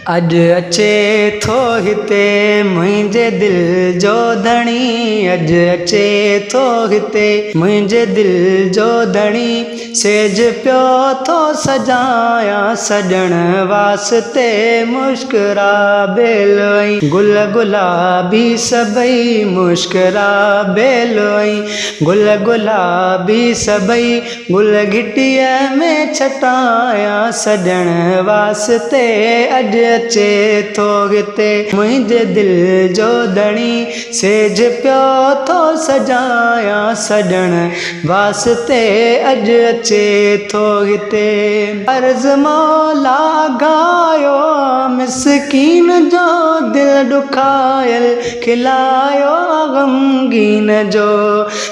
अज अचे थो हिते मुंहिंजे दिल जो धणी, अज अचे थो हिते मुंहिंजे दिल जो धणी। सेज पियो थो सजाया सजण वास्ते मुस्कुरा बेलोई, गुल गुलाबी सभई मुस्कुरा बेलोई, गुल गुलाबी सभई गुल घिटीअ में छटाया सजण वास्ते अज अचे थो हिते मुंहिंजे दिल जो धणी। सेज पियो थो सजाया सजण वास्ते अज अचे थो हिते। अर्ज़ मौला गायो मिसकीन जो दिल दुखायल, खिलायो गमगीन जो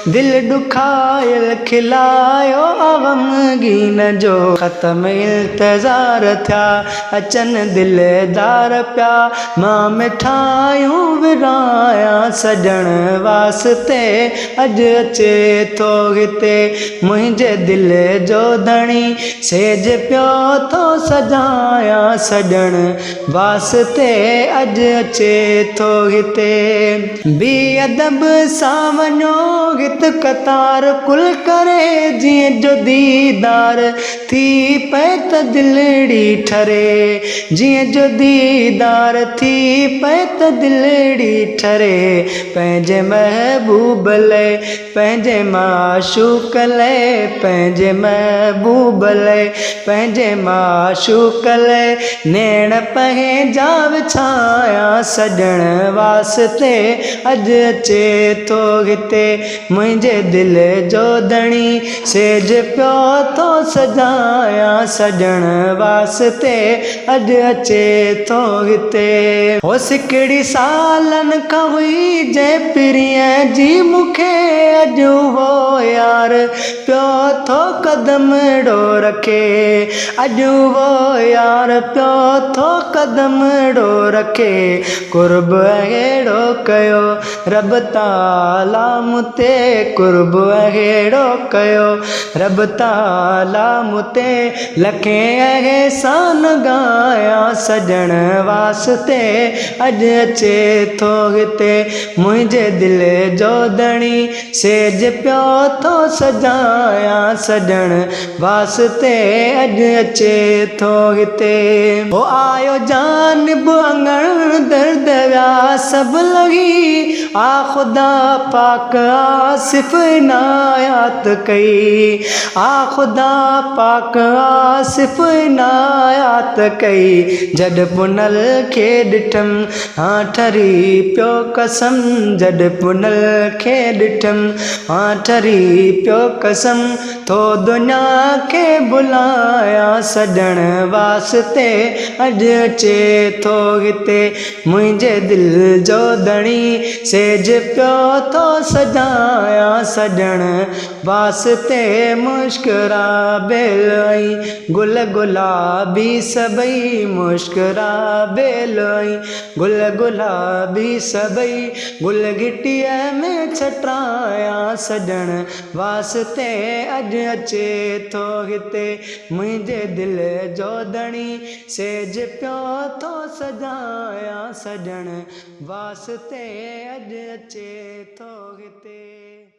दिल दुखायल, खिलायो गमगीन जो। ख़त्म इंतज़ार थिया अचन दिलदार पिया, मां मिठायूं विराया सजण वास्ते अज अचे थो हिते मुंहिंजे दिल जो धणी। सेज पियो थो सजाया सजण वास्ते अज अचे थो हिते। बेअदब सां वञो हित कतार कुल करे, जीअं जो दीदार थी पए त दिलड़ी ठरे, जीअं जो दीदार थी पए त दिलड़ी ठरे। पंहिंजे महबूब लाइ, पंहिंजे माशूक लाइ, पंहिंजे महबूब लाइ, पंहिंजे माशूक लाइ नैण पंहिंजा विछाया सजण वास्ते अज अचे थो हिते मुंहिंजे दिल जो धणी। सेज पियो थो सजाया सजण वास्ते अज अचे थो हिते। हो सिकड़ी सालन खां हुई जंहिं पिरीअ जी मूंखे अॼु हो यार पियो थो कदम ॾो रखे, अॼु वो यार पियो थो कदम ॾो रखे। कुर्ब अहिड़ो कयो रब ताला मूं ते, कुर्ब अहिड़ो कयो रब ताला मूं ते, लखें अहसान ॻाया सजण वास्ते अज अचे थो हिते मुंहिंजे दिल जो धणी। सेज पियो थो सजाया सजण वास्ते अज अचे थो हिते। हो आयो जानिब अंगण दर्द विया सभु लही, आ ख़ुदा पाक आसिफ़ इनायत कई, आ ख़ुदा पाक आसिफ़ इनायत कई। जॾ पुनल खे ॾिठम हाँ ठरी पियो कसम, जॾ पुनल खे ॾिठम हाँ ठरी पियो कसम। थो दुनिया खे भुलाया सजण वास्ते अज अचे थो हिते मुंहिंजे दिल जो धणी। सेज पियो थो सजाया सजण वास्ते मुस्कुरा बेलोई, गुल गुलाबी सभई मुस्कुरा बेलोई, गुल गुलाबी सभई गुल घिटीअ में छटाया सजण वास्ते अज अचे थो हिते मुंहिंजे दिल जो धणी। सेज पियो थो सजाया सजण वास्ते अज अचे थो हिते।